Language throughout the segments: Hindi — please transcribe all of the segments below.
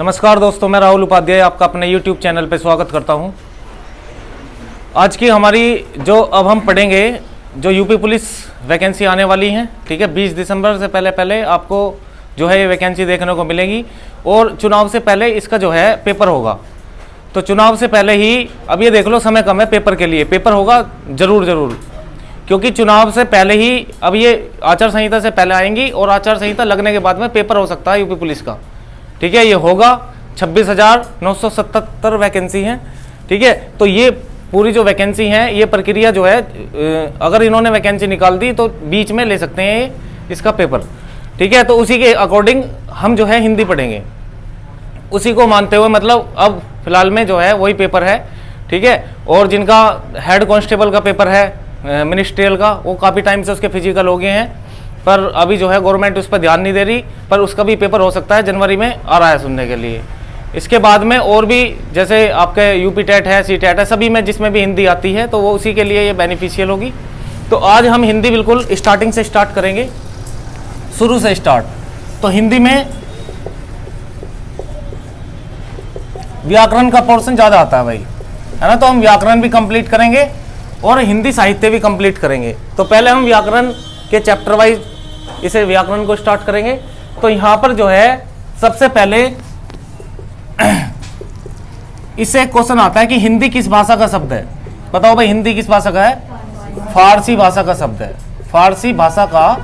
नमस्कार दोस्तों, मैं राहुल उपाध्याय आपका अपने YouTube चैनल पे स्वागत करता हूं। आज की हमारी जो अब हम पढ़ेंगे जो यूपी पुलिस वैकेंसी आने वाली हैं, ठीक है। 20 दिसंबर से पहले आपको जो है ये वैकेंसी देखने को मिलेगी और चुनाव से पहले इसका जो है पेपर होगा। तो चुनाव से पहले ही अब ये देख लो, समय कम है पेपर के लिए, पेपर होगा ज़रूर, क्योंकि चुनाव से पहले ही अब ये आचार संहिता से पहले आएंगी और आचार संहिता लगने के बाद में पेपर हो सकता है यूपी पुलिस का, ठीक है। ये होगा 26,977 वैकेंसी हैं, ठीक है। तो ये पूरी जो वैकेंसी हैं, ये प्रक्रिया जो है अगर इन्होंने वैकेंसी निकाल दी तो बीच में ले सकते हैं इसका पेपर, ठीक है। तो उसी के अकॉर्डिंग हम जो है हिंदी पढ़ेंगे, उसी को मानते हुए, मतलब अब फिलहाल में जो है वही पेपर है, ठीक है। और जिनका हेड कांस्टेबल का पेपर है मिनिस्ट्रियल का, वो काफ़ी टाइम से उसके फिजिकल हो गए हैं, पर अभी जो है गवर्नमेंट उस पर ध्यान नहीं दे रही, पर उसका भी पेपर हो सकता है, जनवरी में आ रहा है सुनने के लिए। इसके बाद में और भी जैसे आपके यूपी टेट है, सी टेट है, सभी में जिसमें भी हिंदी आती है तो वो उसी के लिए ये बेनिफिशियल होगी। तो आज हम हिंदी बिल्कुल स्टार्टिंग से स्टार्ट करेंगे, शुरू से स्टार्ट। तो हिंदी में व्याकरण का पोर्शन ज़्यादा आता है भाई, है ना। तो हम व्याकरण भी कंप्लीट करेंगे और हिंदी साहित्य भी कंप्लीट करेंगे। तो पहले हम व्याकरण के चैप्टर वाइज इसे व्याकरण को स्टार्ट करेंगे। तो यहाँ पर जो है सबसे पहले इससे क्वेश्चन आता है कि हिंदी किस भाषा का शब्द है। बताओ भाई, हिंदी किस भाषा का है? फारसी भाषा का शब्द है, फारसी भाषा का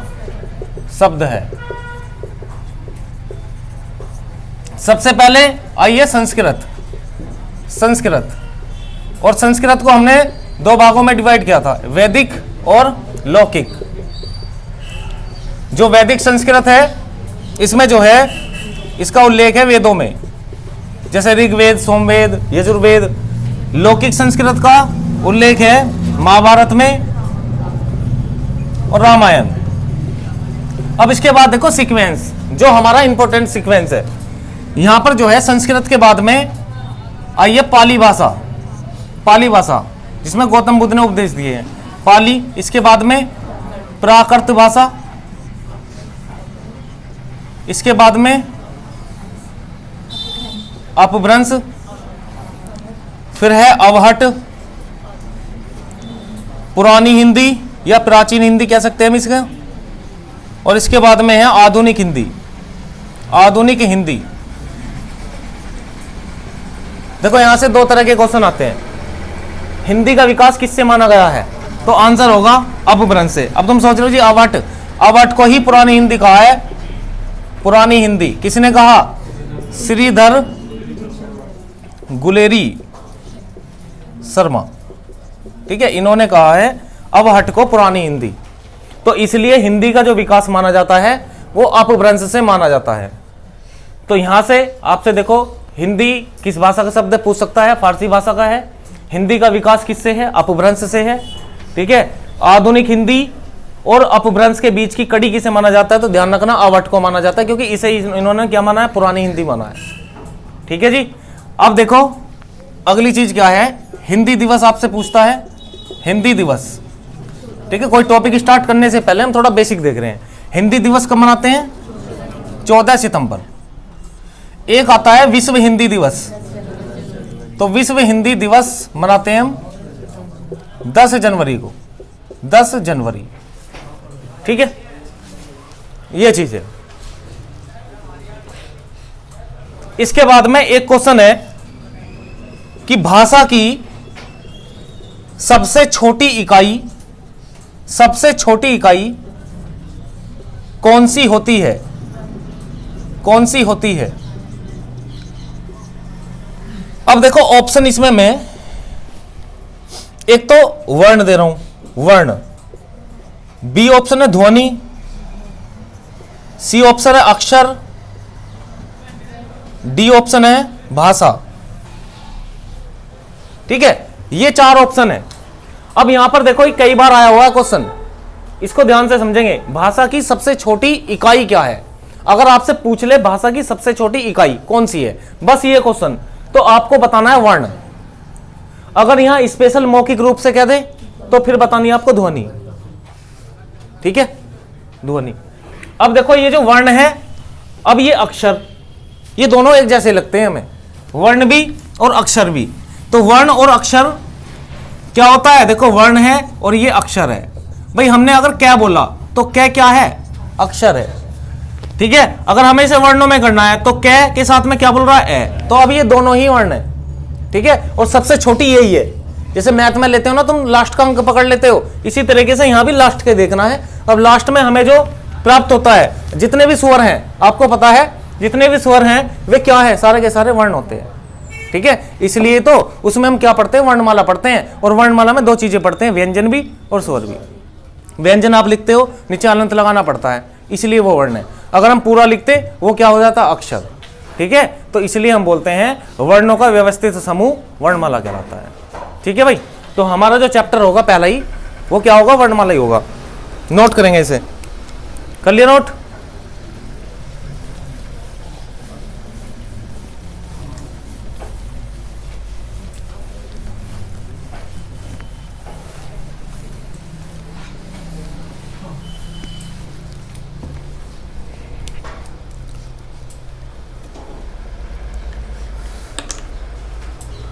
शब्द है। सबसे पहले आइए संस्कृत। और संस्कृत को हमने दो भागों में डिवाइड किया था, वैदिक और लौकिक। जो वैदिक संस्कृत है इसमें जो है इसका उल्लेख है वेदों में, जैसे ऋग्वेद, सोमवेद, यजुर्वेद। लौकिक संस्कृत का उल्लेख है महाभारत में और रामायण। अब इसके बाद देखो सीक्वेंस, जो हमारा इंपॉर्टेंट सीक्वेंस है। यहां पर जो है संस्कृत के बाद में आइए पाली भाषा जिसमें गौतम बुद्ध ने उपदेश दिए हैं, पाली। इसके बाद में प्राकृत भाषा, इसके बाद में अपभ्रंश, फिर है अवहट, पुरानी हिंदी या प्राचीन हिंदी कह सकते हैं हम इसका, और इसके बाद में है आधुनिक हिंदी। देखो यहां से दो तरह के क्वेश्चन आते हैं। हिंदी का विकास किससे माना गया है? तो आंसर होगा अपभ्रंश से। अब तुम सोच रहे हो जी अवहट को ही पुरानी हिंदी कहा है। पुरानी हिंदी किसने कहा? श्रीधर गुलेरी शर्मा, ठीक है, इन्होंने कहा है अवहट को पुरानी हिंदी। तो इसलिए हिंदी का जो विकास माना जाता है वो अपभ्रंश से माना जाता है। तो यहां से आपसे देखो हिंदी किस भाषा का शब्द पूछ सकता है, फारसी भाषा का है। हिंदी का विकास किससे है? अपभ्रंश से है, ठीक है। आधुनिक हिंदी और अपभ्रंश के बीच की कड़ी किसे माना जाता है? तो ध्यान रखना अवहट को माना जाता है, क्योंकि इसे इन्होंने क्या माना है? पुरानी हिंदी माना है, ठीक है जी। अब देखो अगली चीज क्या है, हिंदी दिवस आपसे पूछता है। हिंदी दिवस, ठीक है। कोई टॉपिक स्टार्ट करने से पहले हम थोड़ा बेसिक देख रहे हैं। हिंदी दिवस कब मनाते हैं? 14 सितंबर। एक आता है विश्व हिंदी दिवस, तो विश्व हिंदी दिवस मनाते हैं हम 10 जनवरी को, 10 जनवरी, ठीक है। ये चीज है। इसके बाद में एक क्वेश्चन है कि भाषा की सबसे छोटी इकाई कौन सी होती है? अब देखो ऑप्शन इसमें मैं एक तो वर्ण दे रहा हूं, वर्ण। बी ऑप्शन है ध्वनि, सी ऑप्शन है अक्षर, डी ऑप्शन है भाषा, ठीक है। ये 4 ऑप्शन है। अब यहां पर देखो कई बार आया हुआ है क्वेश्चन, इसको ध्यान से समझेंगे। भाषा की सबसे छोटी इकाई क्या है? अगर आपसे पूछ ले भाषा की सबसे छोटी इकाई कौन सी है, बस ये क्वेश्चन, तो आपको बताना है वर्ण। अगर यहां स्पेशल मौखिक रूप से कह दे तो फिर बतानी है आपको ध्वनि, ठीक है, ध्वनि। अब देखो ये जो वर्ण है, अब ये अक्षर, ये दोनों एक जैसे लगते हैं हमें, वर्ण भी और अक्षर भी। तो वर्ण और अक्षर क्या होता है, देखो वर्ण है और ये अक्षर है। भाई हमने अगर क्या बोला तो क्या है, अक्षर है, ठीक है। अगर हमें इसे वर्णों में करना है तो कै के साथ में क्या बोल रहा है, तो अब ये दोनों ही वर्ण है, ठीक है। और सबसे छोटी यही है, जैसे मैथ में लेते हो ना तुम, लास्ट का अंक पकड़ लेते हो, इसी तरीके से यहां भी लास्ट के देखना है। अब लास्ट में हमें जो प्राप्त होता है, जितने भी स्वर हैं, आपको पता है जितने भी स्वर हैं वे क्या है, सारे के सारे वर्ण होते हैं, ठीक है। इसलिए तो उसमें हम क्या पढ़ते हैं, वर्णमाला पढ़ते हैं। और वर्णमाला में दो चीजें पढ़ते हैं, व्यंजन भी और स्वर भी। व्यंजन आप लिखते हो, नीचे अनंत लगाना पड़ता है, इसलिए वो वर्ण है। अगर हम पूरा लिखते वो क्या हो जाता, अक्षर, ठीक है। तो इसलिए हम बोलते हैं वर्णों का व्यवस्थित समूह वर्णमाला कहलाता है, ठीक है भाई। तो हमारा जो चैप्टर होगा पहला ही, वो क्या होगा, वर्णमाला ही होगा। नोट करेंगे इसे, कर लिया नोट।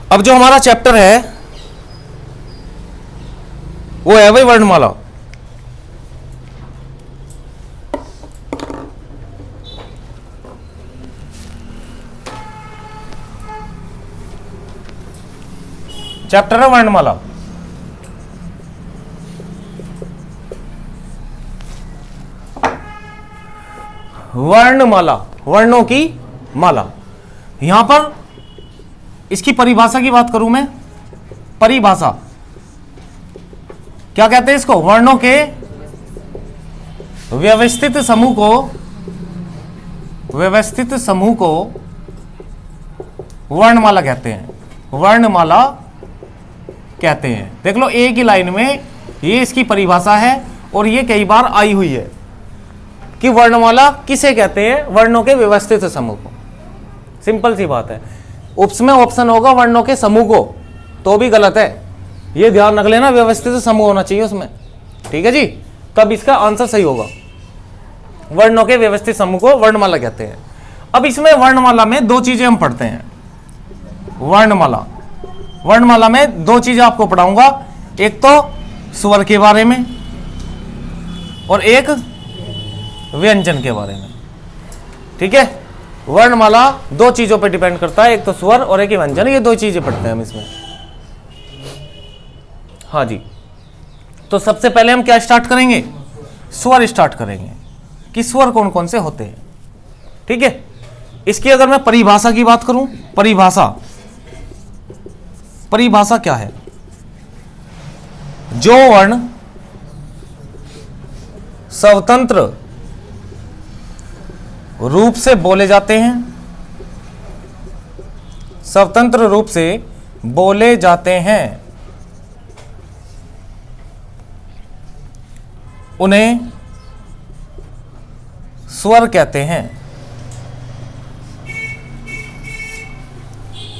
अब जो हमारा चैप्टर है वो है भाई वर्णमाला। चैप्टर है वर्णमाला। वर्णमाला, वर्णों की माला। यहां पर इसकी परिभाषा की बात करूं मैं, परिभाषा क्या कहते हैं इसको, वर्णों के व्यवस्थित समूह को, व्यवस्थित समूह को वर्णमाला कहते हैं, वर्णमाला कहते हैं। देख लो एक ही लाइन में ये इसकी परिभाषा है और ये कई बार आई हुई है कि वर्णमाला किसे कहते हैं, वर्णों के व्यवस्थित समूह को। सिंपल सी बात है। उसमें ऑप्शन होगा वर्णों के समूह को, तो भी गलत है, ये ध्यान रख लेना, व्यवस्थित समूह होना चाहिए उसमें, ठीक है जी, तब इसका आंसर सही होगा। वर्णों के व्यवस्थित समूह को वर्णमाला कहते हैं। अब इसमें वर्णमाला में दो चीजें हम पढ़ते हैं। वर्णमाला, वर्णमाला में दो चीजें आपको पढ़ाऊंगा, एक तो स्वर के बारे में और एक व्यंजन के बारे में, ठीक है। वर्णमाला दो चीजों पे डिपेंड करता है, एक तो स्वर और एक व्यंजन, ये दो चीजें पढ़ते हैं हम इसमें। हाँ जी, तो सबसे पहले हम क्या स्टार्ट करेंगे, स्वर स्टार्ट करेंगे कि स्वर कौन कौन से होते हैं, ठीक है। इसकी अगर मैं परिभाषा की बात करूं, परिभाषा, परिभाषा क्या है, जो वर्ण स्वतंत्र रूप से बोले जाते हैं, स्वतंत्र रूप से बोले जाते हैं, उन्हें स्वर कहते हैं।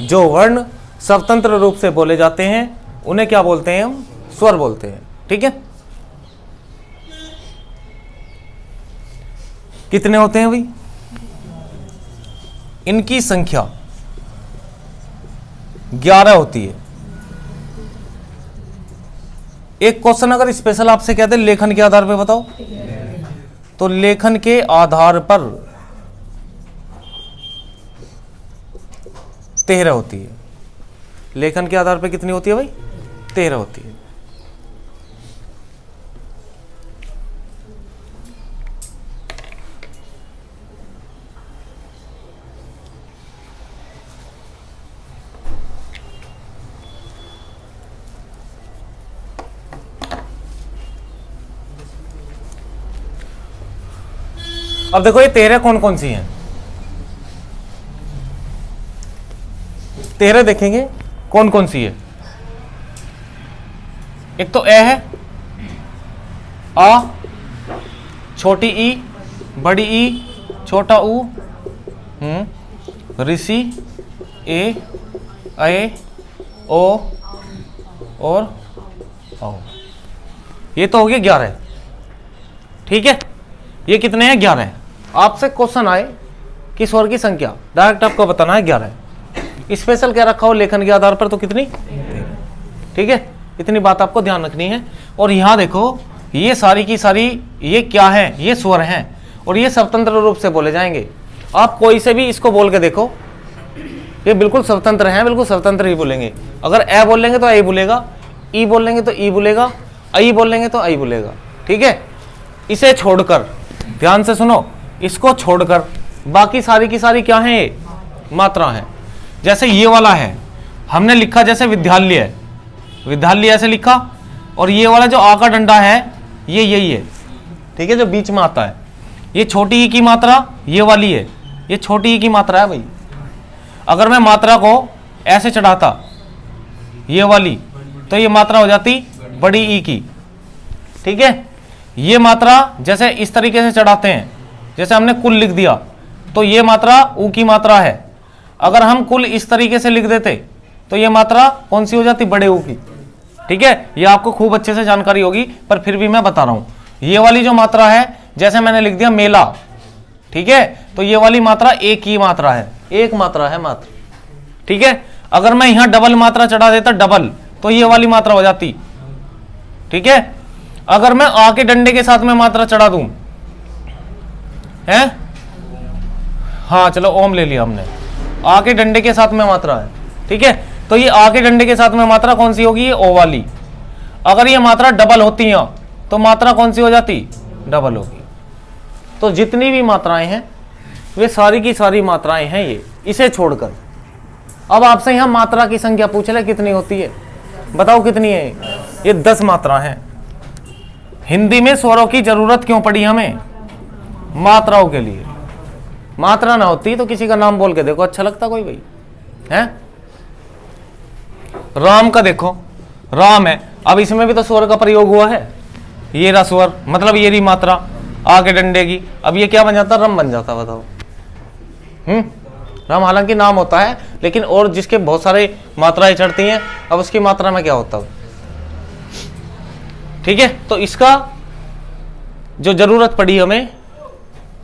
जो वर्ण स्वतंत्र रूप से बोले जाते हैं उन्हें क्या बोलते हैं, हम स्वर बोलते हैं, ठीक है। कितने होते हैं भाई, इनकी संख्या 11 होती है। एक क्वेश्चन अगर स्पेशल आपसे कहते हैं लेखन के आधार पर बताओ, तो लेखन के आधार पर 13 होती है। लेखन के आधार पर कितनी होती है भाई, 13 होती है। अब देखो ये 13 कौन कौन सी हैं, 13 देखेंगे कौन कौन सी है। एक तो ए है, आ, छोटी ई, बड़ी ई, छोटा ऊ, ऋषि, ए, ओ और औ। ये तो हो गया 11, ठीक है। ये कितने हैं, 11। आपसे क्वेश्चन आए कि स्वर की संख्या डायरेक्ट आपको बताना है 11। स्पेशल क्या रखा हो लेखन के आधार पर तो कितनी, ठीक है, इतनी बात आपको ध्यान रखनी है। और यहां देखो ये सारी की सारी ये क्या है, ये स्वर हैं और ये स्वतंत्र रूप से बोले जाएंगे। आप कोई से भी इसको बोल के देखो, ये बिल्कुल स्वतंत्र हैं, बिल्कुल स्वतंत्र ही बोलेंगे। अगर ए बोलेंगे तो ए बोलेगा, ई बोलेंगे तो ई बोलेगा, आई बोलेंगे तो आई बोलेगा, ठीक है। इसे छोड़कर, ध्यान से सुनो, इसको छोड़कर बाकी सारी की सारी क्या है, मात्रा है। जैसे ये वाला है, हमने लिखा जैसे विद्यालय, विद्यालय ऐसे लिखा, और ये वाला जो आ का डंडा है ये यही है, ठीक है, जो बीच में आता है। ये छोटी ई की मात्रा ये वाली है, ये छोटी ई की मात्रा है भाई। अगर मैं मात्रा को ऐसे चढ़ाता ये वाली, तो ये मात्रा हो जाती बड़ी ई की, ठीक है। ये मात्रा जैसे इस तरीके से चढ़ाते हैं, जैसे हमने कुल लिख दिया तो ये मात्रा ऊ की मात्रा है। अगर हम कुल इस तरीके से लिख देते तो ये मात्रा कौन सी हो जाती, बड़े ऊ की, ठीक है। ये आपको खूब अच्छे से जानकारी होगी, पर फिर भी मैं बता रहा हूं। ये वाली जो मात्रा है, जैसे मैंने लिख दिया मेला, ठीक है, तो ये वाली मात्रा एक ही मात्रा है, एक मात्रा है मात्र, ठीक है। अगर मैं यहां डबल मात्रा चढ़ा देता डबल, तो ये वाली मात्रा हो जाती, ठीक है। अगर मैं आ के डंडे के साथ में मात्रा चढ़ा दूं, है, हाँ चलो ओम ले लिया हमने, आ के डंडे के साथ में मात्रा है, ठीक है। तो ये आ के डंडे के साथ में मात्रा कौन सी होगी, ये ओ वाली। अगर ये मात्रा डबल होती है तो मात्रा कौन सी हो जाती, डबल होगी। तो जितनी भी मात्राएं हैं वे सारी की सारी मात्राएं हैं ये, इसे छोड़कर। अब आपसे यहां मात्रा की संख्या पूछ ले कितनी होती है, बताओ कितनी है। ये 10 मात्रा है। हिंदी में स्वरों की जरूरत क्यों पड़ी हमें, मात्राओं के लिए। मात्रा ना होती तो किसी का नाम बोल के देखो, अच्छा लगता कोई भाई है। राम का देखो, राम है, अब इसमें भी तो स्वर का प्रयोग हुआ है। ये रहा स्वर, मतलब ये रही मात्रा आगे डंडे की। अब ये क्या बन जाता, रम बन जाता, बताओ। राम हालांकि नाम होता है, लेकिन और जिसके बहुत सारे मात्राएं चढ़ती हैं, अब उसकी मात्रा में क्या होता है, ठीक है। तो इसका जो जरूरत पड़ी हमें,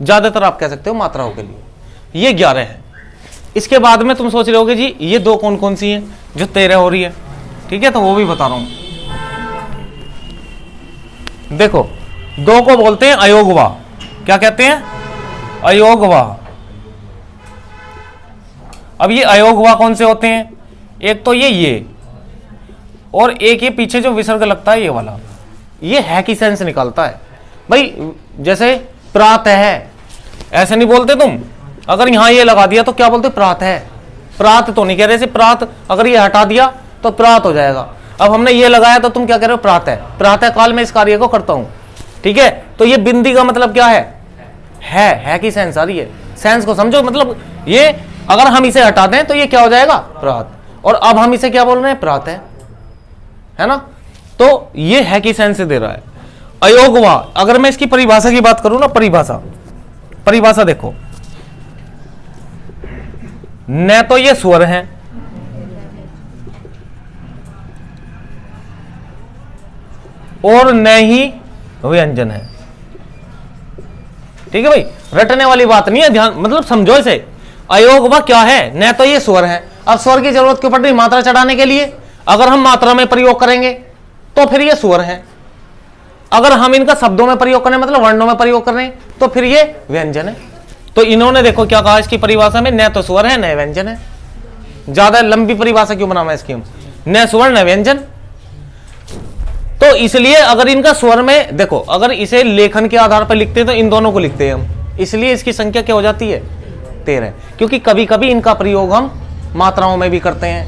ज्यादातर आप कह सकते हो मात्राओं के लिए, ये 11 है। इसके बाद में तुम सोच रहे होगे जी ये दो कौन कौन सी हैं जो 13 हो रही है, ठीक है, तो वो भी बता रहा हूं। देखो, दो को बोलते हैं अयोगवा। क्या कहते हैं, अयोगवा। अब ये अयोगवा कौन से होते हैं, एक तो ये और एक ये पीछे जो विसर्ग लगता है ये वाला, ये है की सेंस निकालता है भाई। जैसे प्रात है, ऐसे नहीं बोलते तुम, अगर यहां ये लगा दिया तो क्या बोलते, प्रात है। प्रात तो नहीं कह रहे, प्रात अगर ये हटा दिया तो प्रात हो जाएगा। अब हमने ये लगाया तो तुम क्या कह रहे हो, प्रात है। प्रातः काल में इस कार्य को करता हूं, ठीक है। तो ये बिंदी का मतलब क्या है की सेंस आ रही है। सेंस को समझो, मतलब ये अगर हम इसे हटा दें तो ये क्या हो जाएगा, प्रात। और अब हम इसे क्या बोल रहे हैं, प्रात है ना। तो ये है की सेंस दे रहा है। अयोगवा, अगर मैं इसकी परिभाषा की बात करूं ना, परिभाषा देखो, न तो ये स्वर हैं, और न ही व्यंजन है, ठीक है भाई। रटने वाली बात नहीं है, ध्यान मतलब समझो इसे। अयोगवा क्या है, न तो ये स्वर है। अब स्वर की जरूरत क्यों पड़ रही, मात्रा चढ़ाने के लिए। अगर हम मात्रा में प्रयोग करेंगे तो फिर ये स्वर है। अगर हम इनका शब्दों में प्रयोग करें, मतलब वर्णों में प्रयोग करें, तो फिर ये व्यंजन है। तो इन्होंने देखो क्या कहा इसकी परिभाषा में, न तो स्वर है न व्यंजन है। ज्यादा लंबी परिभाषा क्यों बनाना इसकी हम, न स्वर न व्यंजन। तो इसलिए अगर इनका स्वर में देखो, अगर इसे लेखन के आधार पर लिखते हैं तो इन दोनों को लिखते हैं हम, इसलिए इसकी संख्या क्या हो जाती है, 13। क्योंकि कभी कभी इनका प्रयोग हम मात्राओं में भी करते हैं,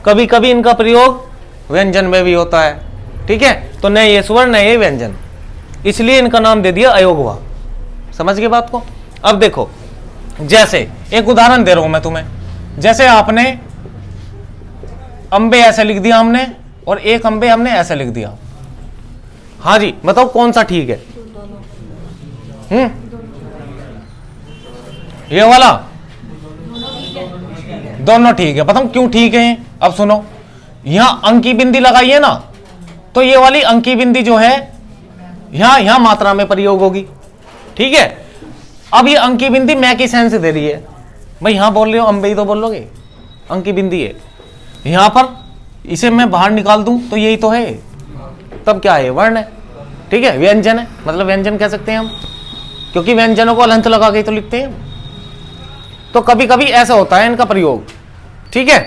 कभी कभी इनका प्रयोग व्यंजन में भी होता है, ठीक है। तो न ये स्वर न ये व्यंजन, इसलिए इनका नाम दे दिया अयोगवा। समझ गए बात को। अब देखो, जैसे एक उदाहरण दे रहा हूं मैं तुम्हें, जैसे आपने अंबे ऐसे लिख दिया हमने, और एक अंबे हमने ऐसे लिख दिया। हाँ जी, बताओ कौन सा ठीक है। ये वाला, दोनों ठीक है। बताओ क्यों ठीक है। अब सुनो, यहां अंकी बिंदी लगाई है ना, तो ये वाली अंकी बिंदी जो है यहां मात्रा में प्रयोग होगी, ठीक है। अब ये अंकी बिंदी मैं की सेंस दे रही है, भाई यहां बोल रहे हो अंबे ही तो बोलोगे, अंकी बिंदी है। यहां पर इसे मैं बाहर निकाल दूं तो यही तो है, तब क्या है, वर्ण है, ठीक है, व्यंजन है, मतलब व्यंजन कह सकते हैं हम, क्योंकि व्यंजनों को अलंत लगा के तो लिखते हैं। तो कभी कभी ऐसा होता है इनका प्रयोग, ठीक है।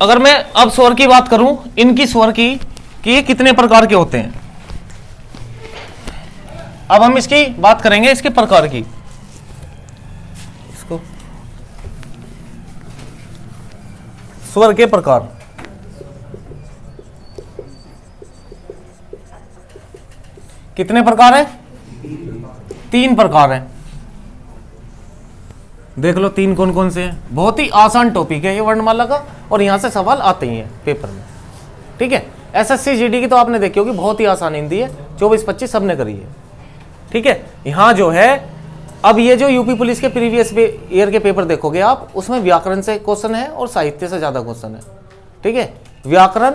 अगर मैं अब स्वर की बात करूं, इनकी स्वर की कि ये कितने प्रकार के होते हैं, अब हम इसकी बात करेंगे, इसके प्रकार की। इसको स्वर के प्रकार, कितने प्रकार है, 3 प्रकार है। देख लो 3 कौन कौन से हैं। बहुत ही आसान टॉपिक है ये वर्णमाला का, और यहां से सवाल आते ही हैं पेपर में, ठीक है। एसएससी जीडी की तो आपने देखी होगी, बहुत ही आसान हिंदी है, 24-25 सबने करी है, ठीक है। यहां जो है, अब ये जो यूपी पुलिस के प्रीवियस ईयर के पेपर देखोगे आप, उसमें व्याकरण से क्वेश्चन है और साहित्य से ज्यादा क्वेश्चन है, ठीक है। व्याकरण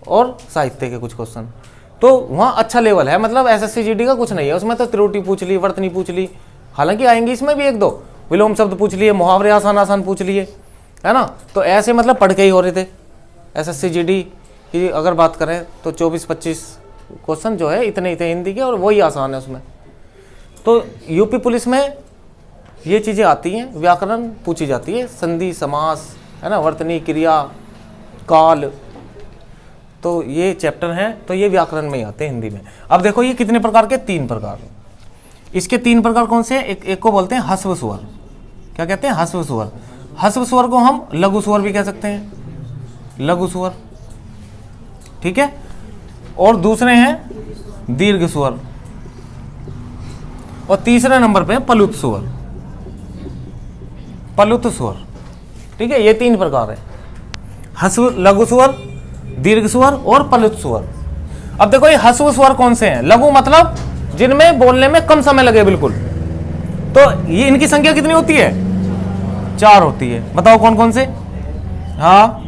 और साहित्य के कुछ क्वेश्चन, तो वहां अच्छा लेवल है, मतलब एसएससी जीडी का कुछ नहीं है उसमें। तो त्रुटि पूछ ली, वर्तनी पूछ ली, हालांकि आएंगी इसमें भी 1-2 विलोम शब्द पूछ लिए, मुहावरे आसान आसान पूछ लिए, है ना। तो ऐसे मतलब पढ़ के ही हो रहे थे। एसएससी जीडी की अगर बात करें तो 24-25 क्वेश्चन जो है इतने ही थे हिंदी के, और वही आसान है उसमें। तो यूपी पुलिस में ये चीज़ें आती हैं, व्याकरण पूछी जाती है, संधि समास, है ना, वर्तनी क्रिया, काल, तो ये चैप्टर हैं, तो ये व्याकरण में ही आते हैं हिंदी में। अब देखो ये कितने प्रकार के, 3 प्रकार। इसके 3 प्रकार कौन से हैं, एक को बोलते हैं ह्रस्व स्वर। क्या कहते हैं, ह्रस्व स्वर। ह्रस्व स्वर को हम लघु स्वर भी कह सकते हैं, लघु स्वर, ठीक है। और दूसरे हैं दीर्घ स्वर, और तीसरे नंबर पे पलुत स्वर, पलुत स्वर, ठीक है। ये 3 प्रकार है, ह्रस्व, लघु स्वर, दीर्घ स्वर और पलुत स्वर। अब देखो ये ह्रस्व स्वर कौन से हैं, लघु मतलब जिनमें बोलने में कम समय लगे बिल्कुल, तो ये इनकी संख्या कितनी होती है, 4 होती है। बताओ कौन कौन से, हाँ,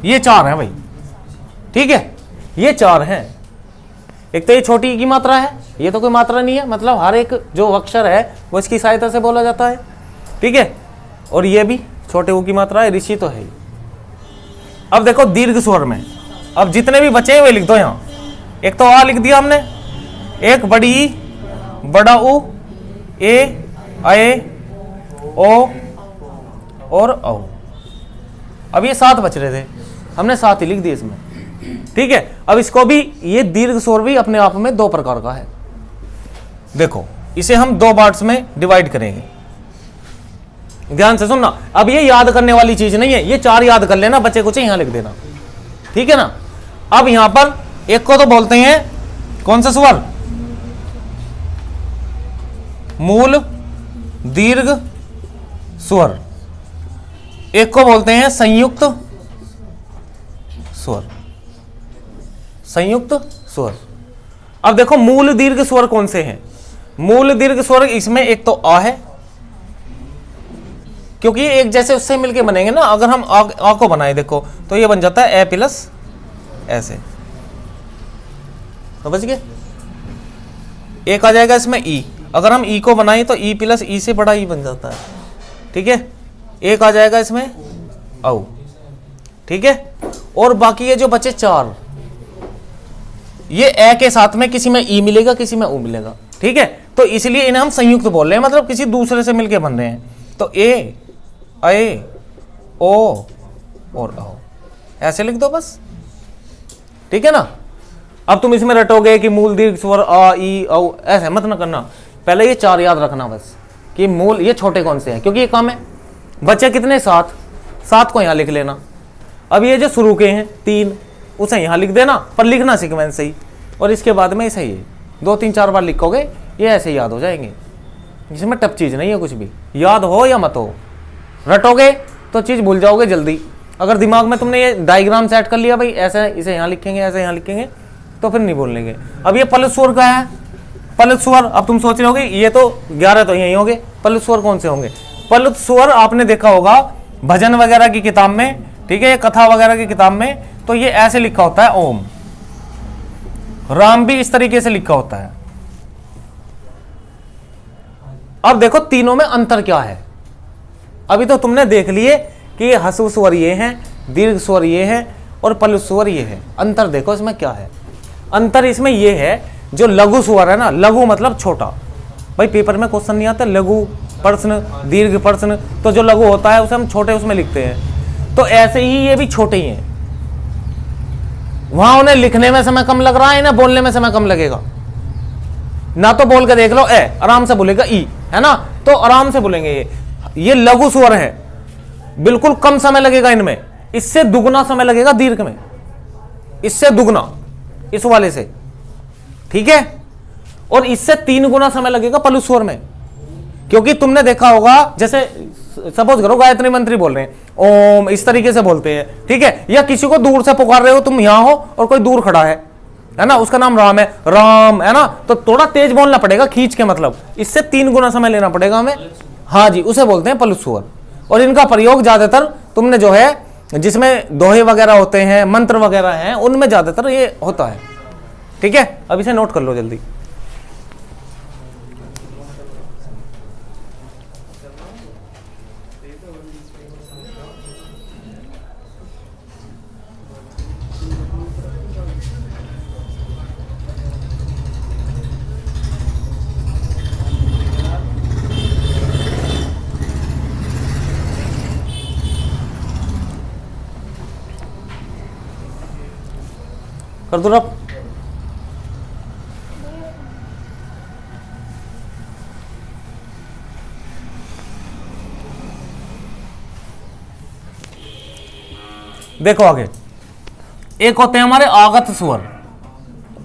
ये 4 है भाई, ठीक है, ये 4 हैं। एक तो ये छोटी की मात्रा है, ये तो कोई मात्रा नहीं है, मतलब हर एक जो अक्षर है वो इसकी सहायता से बोला जाता है, ठीक है। और ये भी छोटे ऊ की मात्रा है, ऋषि तो है ही। अब देखो दीर्घ स्वर में, अब जितने भी बचे हैं वे लिख दो यहां। एक तो आ लिख दिया हमने, एक बड़ी ई, बड़ा ऊ, ए, आए, ओ और औ। अब ये 7 बच रहे थे, हमने 7 ही लिख दिए इसमें, ठीक है। अब इसको भी, ये दीर्घ स्वर भी अपने आप में 2 प्रकार का है। देखो इसे हम 2 पार्ट्स में डिवाइड करेंगे, ध्यान से सुनना। अब ये याद करने वाली चीज नहीं है, ये 4 याद कर लेना, बच्चे कुछ यहां लिख देना, ठीक है ना। अब यहां पर एक को तो बोलते हैं कौन सा स्वर, मूल दीर्घ स्वर, एक को बोलते हैं संयुक्त स्वर, संयुक्त स्वर। अब देखो मूल दीर्घ स्वर कौन से हैं, मूल दीर्घ स्वर इसमें एक तो आ है, क्योंकि एक जैसे उससे मिलके बनेंगे ना। अगर हम आ को बनाए देखो तो ये बन जाता है ए प्लस ऐसे, समझ गए। एक आ जाएगा इसमें ई, अगर हम ई को बनाए तो ई प्लस ई से बड़ा ई बन जाता है, ठीक है। एक आ जाएगा इसमें औ, ठीक है। और बाकी ये जो बचे 4, ये ए के साथ में किसी में ई मिलेगा, किसी में ऊ मिलेगा, ठीक है। तो इसलिए इन्हें हम संयुक्त बोल रहे हैं, मतलब किसी दूसरे से मिलके बन रहे हैं। तो ए, ए, ओ और औ, ऐसे लिख दो बस, ठीक है ना। अब तुम इसमें रटोगे कि मूल दीर्घ स्वर आ, ई, औ, ऐसे मत ना करना। पहले ये 4 याद रखना बस, कि मूल ये छोटे कौन से हैं, क्योंकि ये कम है। बच्चे कितने, 7 को यहां लिख लेना। अब ये जो शुरू के हैं 3, उसे यहां लिख देना, पर लिखना सीक्वेंस से ही, और इसके बाद में ऐसे ही 2-3-4 बार लिखोगे, ये ऐसे याद हो जाएंगे। इसमें टफ चीज नहीं है कुछ भी, याद हो या मत हो, रटोगे तो चीज भूल जाओगे जल्दी। अगर दिमाग में तुमने ये डायग्राम सेट कर लिया, भाई ऐसे इसे यहाँ लिखेंगे, ऐसे यहाँ लिखेंगे, तो फिर नहीं बोलेंगे। अब ये पलुत स्वर का है, पलुत स्वर। अब तुम सोच रहे होगे ये तो 11 तो यही होंगे, पलुत स्वर कौन से होंगे। पलुत स्वर आपने देखा होगा भजन वगैरह की किताब में, ठीक है, कथा वगैरह की किताब में, तो ये ऐसे लिखा होता है ओम, राम भी इस तरीके से लिखा होता है। अब देखो तीनों में अंतर क्या है। अभी तो तुमने देख लिए कि हसु स्वर ये हैं, दीर्घ स्वर ये है और पलु स्वर ये है। अंतर देखो इसमें क्या है। अंतर इसमें ये है, जो लघु स्वर है ना, लघु मतलब छोटा। भाई पेपर में क्वेश्चन नहीं आता लघु प्रश्न, दीर्घ प्रश्न, तो जो लघु होता है उसे हम छोटे उसमें लिखते हैं। तो ऐसे ही ये भी छोटे ही हैं। वहां उन्हें लिखने में समय कम लग रहा है, इन्हें बोलने में समय कम लगेगा। ना तो बोल के देख लो, ए आराम से बोलेगा ई, है ना, तो आराम से बोलेंगे। ये लघु स्वर है, बिल्कुल कम समय लगेगा इनमें। इससे दुगना समय लगेगा दीर्घ में, इससे दुगना, इस वाले से, ठीक है। और इससे 3 गुना समय लगेगा पलु स्वर में। क्योंकि तुमने देखा होगा, जैसे सपोज करो गायत्री मंत्री बोल रहे हैं, ओम, इस तरीके से बोलते हैं, ठीक है। या किसी को दूर से पुकार रहे हो, तुम यहां हो और कोई दूर खड़ा है ना, उसका नाम राम है, राम, है ना, तो थोड़ा तेज बोलना पड़ेगा, खींच के, मतलब इससे 3 गुना समय लेना पड़ेगा हमें। हाँ जी, उसे बोलते हैं पलु स्वर। और इनका प्रयोग ज्यादातर तुमने जो है, जिसमें दोहे वगैरह होते हैं, मंत्र वगैरह हैं, उनमें ज्यादातर ये होता है, ठीक है। अब इसे नोट कर लो जल्दी। कर दो रब। देखो आगे, एक होते हैं हमारे आगत स्वर।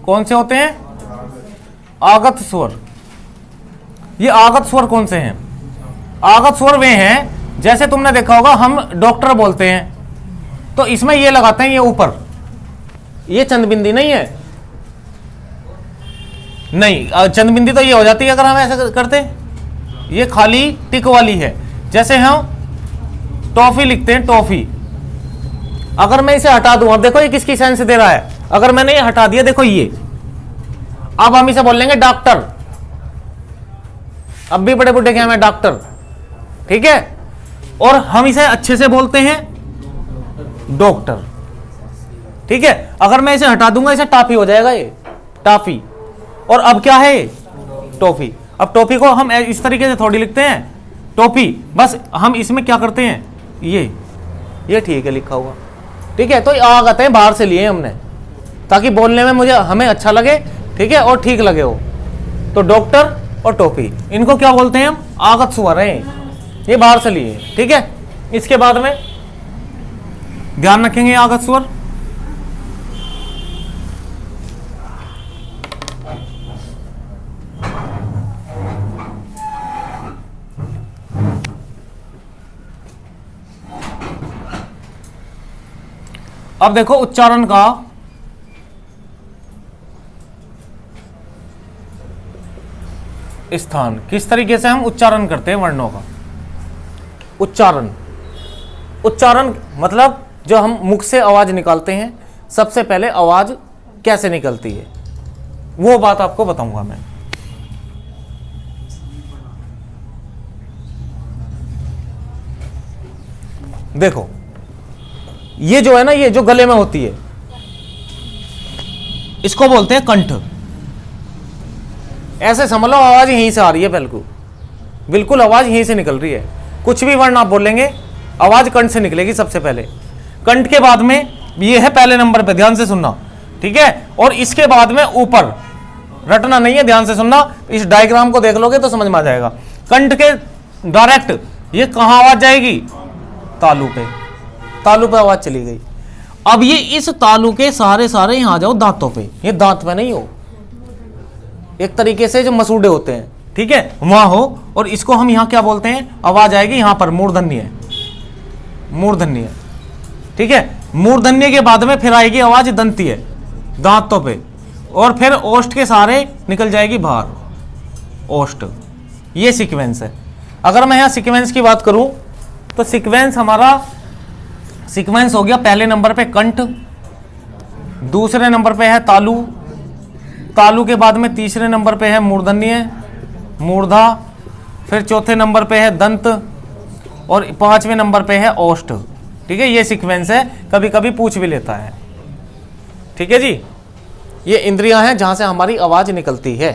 कौन से होते हैं? आगत स्वर। ये आगत स्वर कौन से हैं? आगत स्वर वे हैं, जैसे तुमने देखा होगा हम डॉक्टर बोलते हैं तो इसमें ये लगाते हैं, ये ऊपर, ये चंदबिंदी नहीं है, नहीं, चंदबिंदी तो ये हो जाती है अगर हम ऐसे करते। ये खाली टिक वाली है। जैसे हम टॉफी लिखते हैं, टॉफी, अगर मैं इसे हटा दूं, अब देखो ये किसकी सेंस दे रहा है। अगर मैंने ये हटा दिया, देखो ये, अब हम इसे बोल लेंगे डॉक्टर। अब भी बड़े बुढ़े क्या मैं डॉक्टर, ठीक है। और हम इसे अच्छे से बोलते हैं डॉक्टर, ठीक है। अगर मैं इसे हटा दूंगा, इसे टाफी हो जाएगा, ये टाफी। और अब क्या है? टॉफी। अब टॉफी को हम इस तरीके से थोड़ी लिखते हैं, टॉफी, बस हम इसमें क्या करते हैं, ये ठीक है लिखा हुआ, ठीक है। तो आ आते हैं बाहर से लिए हमने, ताकि बोलने में मुझे हमें अच्छा लगे, ठीक है, और ठीक लगे हो। तो डॉक्टर और टॉफी, इनको क्या बोलते हैं हम? आगत स्वर हैं, ये बाहर से लिए, ठीक है। इसके बाद में ध्यान रखेंगे आगत स्वर। अब देखो उच्चारण का स्थान, किस तरीके से हम उच्चारण करते हैं वर्णों का। उच्चारण मतलब जो हम मुख से आवाज निकालते हैं, सबसे पहले आवाज कैसे निकलती है, वो बात आपको बताऊंगा मैं। देखो ये जो है ना, ये जो गले में होती है, इसको बोलते हैं कंठ। ऐसे समझ लो आवाज यहीं से आ रही है, बिल्कुल आवाज यहीं से निकल रही है। कुछ भी वर्ण आप बोलेंगे, आवाज कंठ से निकलेगी सबसे पहले। कंठ के बाद में ये है पहले नंबर पे, ध्यान से सुनना, ठीक है। और इसके बाद में ऊपर, रटना नहीं है, ध्यान से सुनना। इस डायग्राम को देख लोगे तो समझ में आ जाएगा। कंठ के डायरेक्ट ये कहां आवाज जाएगी? तालू पे, तालू पे आवाज चली गई। अब ये इस तालू के सारे यहां जाओ दांतों पे, ये दांत पे नहीं हो, एक तरीके से जो मसूड़े होते हैं, ठीक है, वहां हो। और इसको हम यहां क्या बोलते हैं? आवाज आएगी यहां पर, मूर्धन्य, मूर्धन्य, ठीक है। मूर्धन्य के बाद में फिर आएगी आवाज दंतीय, दांतों पे, और फिर ओष्ठ के सारे निकल जाएगी बाहर, ओष्ठ। ये सीक्वेंस है। अगर मैं यहां सीक्वेंस की बात करूं तो सीक्वेंस हमारा सीक्वेंस हो गया, पहले नंबर पे कंठ, दूसरे नंबर पे है तालू, तालु के बाद में तीसरे नंबर पे है मूर्धन्य, मूर्धा, फिर चौथे नंबर पे है दंत और पांचवें नंबर पे है ओष्ठ। ठीक है, ये सीक्वेंस है, कभी कभी पूछ भी लेता है। ठीक है जी, ये इंद्रियां हैं जहां से हमारी आवाज निकलती है,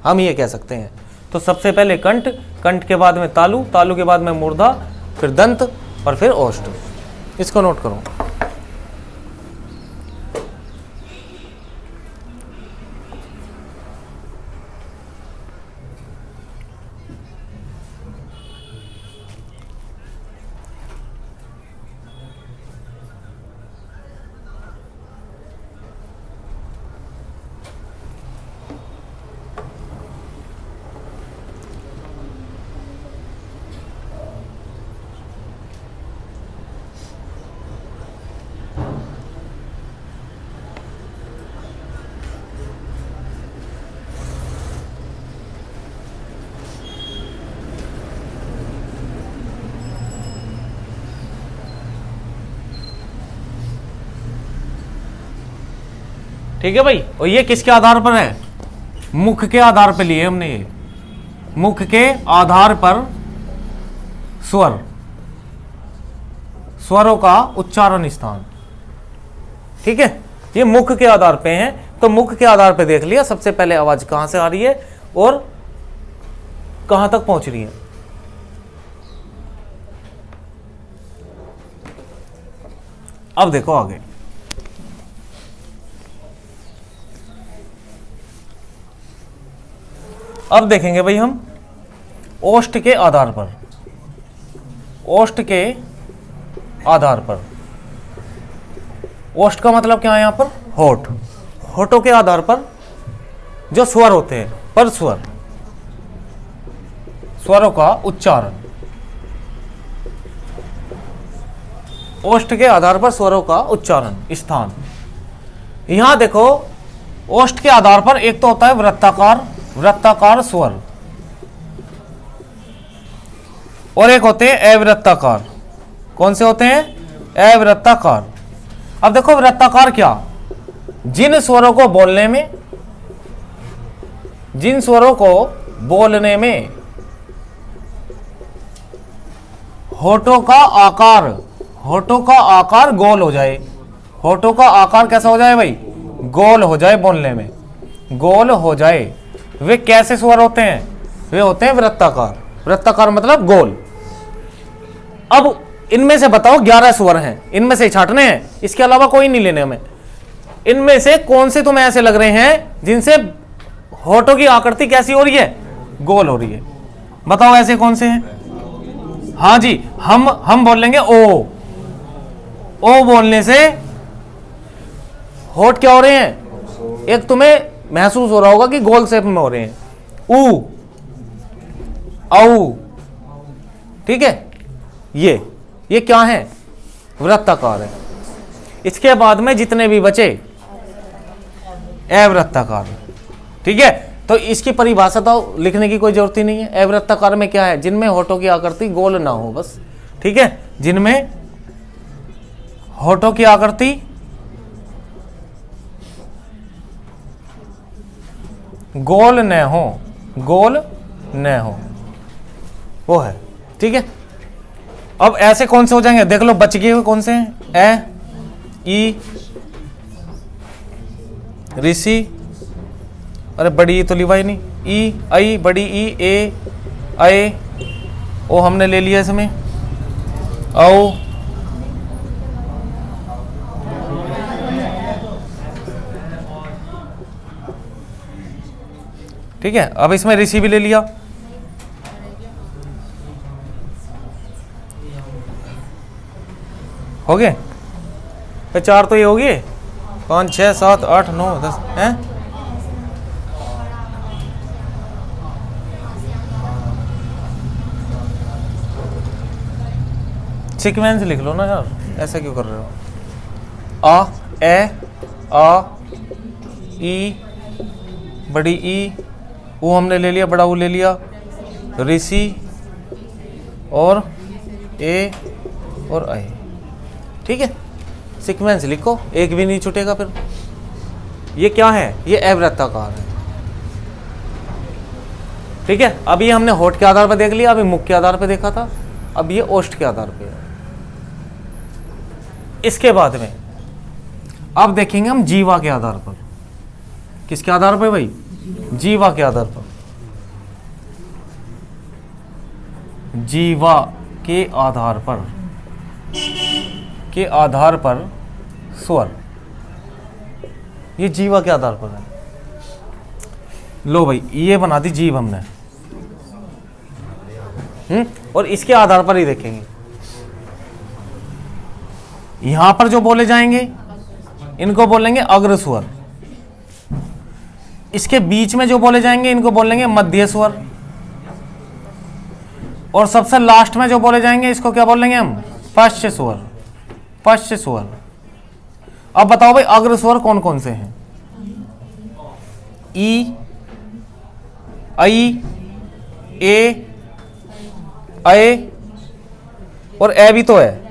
हम ये कह सकते हैं। तो सबसे पहले कंठ, कंठ के बाद में तालु, तालु के बाद में मूर्धा, फिर दंत और फिर ओष्ठ। इसको नोट करो। ठीक है भाई, और ये किसके आधार पर है? मुख के आधार पर लिए हमने, ये मुख के आधार पर स्वर, स्वरों का उच्चारण स्थान। ठीक है, ये मुख के आधार पे हैं, तो मुख के आधार पे देख लिया सबसे पहले आवाज कहां से आ रही है और कहां तक पहुंच रही है। अब देखो आगे, अब देखेंगे भाई हम ओष्ठ के आधार पर, ओष्ठ के आधार पर, ओष्ठ का मतलब क्या है यहां पर? होठ, होठों के आधार पर जो स्वर होते हैं, पर स्वर, स्वरों का उच्चारण, ओष्ठ के आधार पर स्वरों का उच्चारण स्थान। यहां देखो, ओष्ठ के आधार पर एक तो होता है वृत्ताकार, वृत्ताकार स्वर, और एक होते हैं अवृत्ताकार। कौन से होते हैं? अवृत्ताकार। अब देखो वृत्ताकार क्या, जिन स्वरों को बोलने में, जिन स्वरों को बोलने में होठों का आकार, होठों का आकार गोल हो जाए, होठों का आकार कैसा हो जाए भाई? गोल हो जाए, बोलने में गोल हो जाए, वे कैसे स्वर होते हैं? वे होते हैं वृत्ताकार। वृत्ताकार मतलब गोल। अब इनमें से बताओ 11 स्वर हैं, इनमें से छांटने हैं, इसके अलावा कोई नहीं लेने हमें। इनमें से कौन से तुम्हें ऐसे लग रहे हैं जिनसे होठों की आकृति कैसी हो रही है? गोल हो रही है। बताओ ऐसे कौन से हैं? हाँ जी, हम बोल लेंगे ओ। ओ बोलने से होठ क्या हो रहे हैं? एक तुम्हें महसूस हो रहा होगा कि गोल शेप में हो रहे हैं। ऊ, औ, ठीक है, ये क्या है? वृत्ताकार है। इसके बाद में जितने भी बचे अवृत्ताकार। ठीक है, तो इसकी परिभाषा तो लिखने की कोई जरूरत ही नहीं है। अवृत्ताकार में क्या है? जिनमें होठों की आकृति गोल ना हो, बस। ठीक है, जिनमें होठों की आकृति गोल न हो, गोल न हो, वो है। ठीक है, अब ऐसे कौन से हो जाएंगे? देख लो बच गए कौन से हैं? ए, ई, ऋषि, अरे बड़ी ई तो लिवाई नहीं, ई, आई, बड़ी ई, ए, आए, ओ हमने ले लिया इसमें, औ, ठीक है। अब इसमें ऋषि भी ले लिया, हो गए। फिर 4 तो ये हो गए, 5, 6, 7, 8, 9, 10 हैं। सीक्वेंस लिख लो ना यार, ऐसा क्यों कर रहे हो? आ, ए, आ, ई, बड़ी ई, वो हमने ले लिया, बड़ा वो ले लिया, ऋषि और ए और आई। ठीक है, सीक्वेंस लिखो, एक भी नहीं छूटेगा फिर। ये क्या है, ये अवृत्ताकार है। ठीक है, अभी हमने होठ के आधार पर देख लिया, अभी मुख के आधार पर देखा था, अब ये ओष्ठ के आधार पर है। इसके बाद में अब देखेंगे हम जीवा के आधार पर। किसके आधार पर भाई, जीवा के आधार पर। जीवा के आधार पर स्वर, ये जीवा के आधार पर है। लो भाई ये बना दी जीव हमने, और इसके आधार पर ही देखेंगे। यहां पर जो बोले जाएंगे इनको बोलेंगे अग्र स्वर, इसके बीच में जो बोले जाएंगे इनको बोलेंगे मध्य स्वर, और सबसे लास्ट में जो बोले जाएंगे इसको क्या बोलेंगे हम, पश्च स्वर। पश्च स्वर। अब बताओ भाई अग्र स्वर कौन कौन से हैं, ई, आई, ए, अय और ए भी तो है।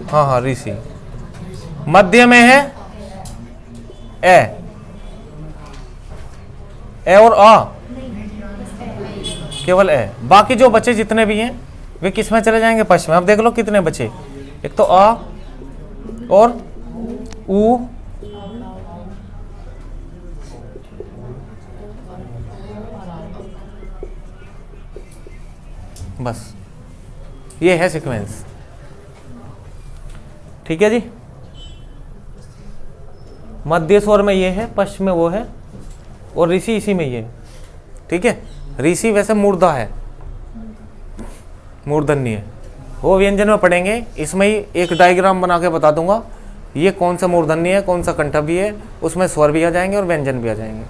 हाँ हाँ ऋषि। मध्य में है ए और आ, केवल ए। बाकी जो बचे जितने भी हैं वे किस में चले जाएंगे, पश्च में। अब देख लो कितने बचे, एक तो आ और ऊ, बस ये है सीक्वेंस। ठीक है जी, मध्य स्वर में ये है, पश्चिम में वो है, और ऋषि इसी में ये है। ठीक है, ऋषि वैसे मूर्धा है, मूर्धन्य है, वो व्यंजन में पढ़ेंगे। इसमें ही एक डायग्राम बना के बता दूंगा ये कौन सा मूर्धन्य है, कौन सा कंठभी है, उसमें स्वर भी आ जाएंगे और व्यंजन भी आ जाएंगे।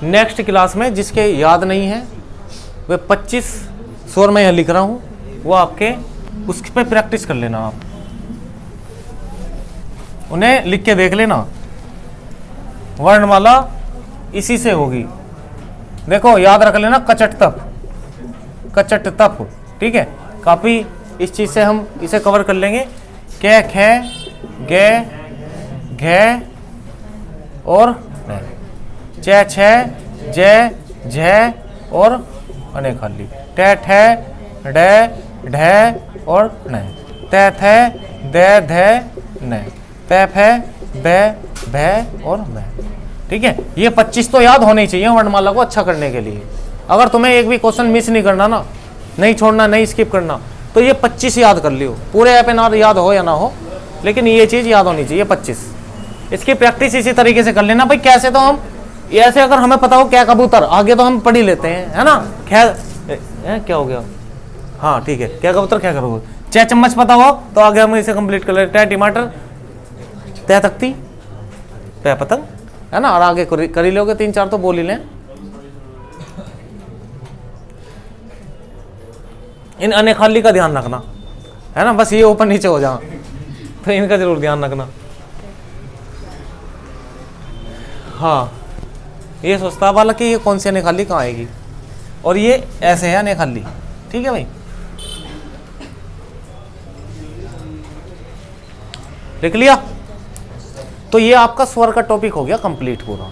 नेक्स्ट क्लास में जिसके याद नहीं है वे 25 स्वर मैं यहाँ लिख रहा हूँ, वो आपके उस पे प्रैक्टिस कर लेना, आप उन्हें लिख के देख लेना। वर्णमाला इसी से होगी, देखो याद रख लेना, कचट तप, कचट तप। ठीक है, काफी इस चीज से हम इसे कवर कर लेंगे। कै, खे, गे, घे और चे, छे, जे, झे और अने खाली, टे, ठे, डे, ढे और न, ते, थे, दे, धे, न, पे, फे, बे, भे और मैं। ठीक है, ये 25 तो याद होने चाहिए वर्णमाला को अच्छा करने के लिए। अगर तुम्हें एक भी क्वेश्चन मिस नहीं करना ना, नहीं छोड़ना, नहीं स्किप करना, तो ये 25 याद कर लियो। पूरे ऐप ना याद हो या ना हो, लेकिन ये चीज याद होनी चाहिए 25। इसकी प्रैक्टिस इसी तरीके से कर लेना भाई। कैसे, तो हम ऐसे अगर हमें पता हो क्या कबूतर, आगे तो हम पढ़ ही लेते हैं, है ना। खैर क्या हो गया, हाँ ठीक है, क्या कबूतर क्या करोगे। चे चम्मच पता हो तो आगे हम इसे कंप्लीट कर लेते हैं। टमाटर, तय तख्ती, तय पतंग, है ना, और आगे कर ही लोगे, 3-4 तो बोल ही लें। इन अने खाली का ध्यान रखना, है ना, बस ये ऊपर नीचे हो जाए तो इनका जरूर ध्यान रखना। हाँ, ये सोचता वाला कि ये कौन सी अने खाली कहाँ आएगी, और ये ऐसे है अने खाली। ठीक है भाई, लिख लिया। तो ये आपका स्वर का टॉपिक हो गया कंप्लीट पूरा।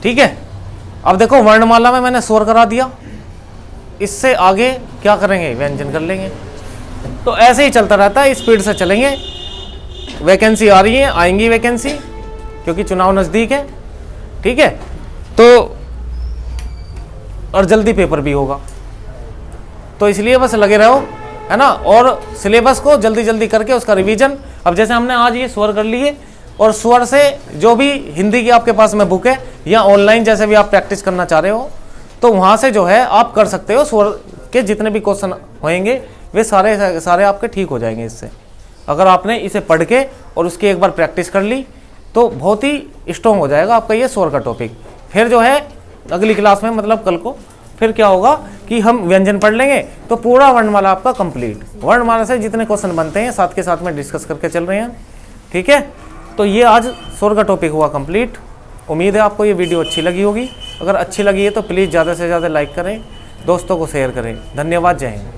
ठीक है, अब देखो वर्णमाला में मैंने स्वर करा दिया, इससे आगे क्या करेंगे, व्यंजन कर लेंगे। तो ऐसे ही चलता रहता है, स्पीड से चलेंगे। वैकेंसी आ रही है, आएंगी वैकेंसी, क्योंकि चुनाव नजदीक है। ठीक है, तो और जल्दी पेपर भी होगा, तो इसलिए बस लगे रहो, है ना। और सिलेबस को जल्दी जल्दी करके उसका रिवीजन। अब जैसे हमने आज ये स्वर कर लिए, और स्वर से जो भी हिंदी की आपके पास में बुक है, या ऑनलाइन जैसे भी आप प्रैक्टिस करना चाह रहे हो, तो वहाँ से जो है आप कर सकते हो। स्वर के जितने भी क्वेश्चन होंगे वे सारे आपके ठीक हो जाएंगे इससे। अगर आपने इसे पढ़ के और उसकी एक बार प्रैक्टिस कर ली तो बहुत ही स्ट्रॉन्ग हो जाएगा आपका ये स्वर का टॉपिक। फिर जो है अगली क्लास में, मतलब कल को, फिर क्या होगा कि हम व्यंजन पढ़ लेंगे, तो पूरा वर्णमाला आपका कंप्लीट। वर्णमाला से जितने क्वेश्चन बनते हैं साथ के साथ में डिस्कस करके चल रहे हैं। ठीक है, तो ये आज स्वर का टॉपिक हुआ कंप्लीट। उम्मीद है आपको ये वीडियो अच्छी लगी होगी। अगर अच्छी लगी है तो प्लीज़ ज़्यादा से ज़्यादा लाइक करें, दोस्तों को शेयर करें। धन्यवाद, जय हिंद।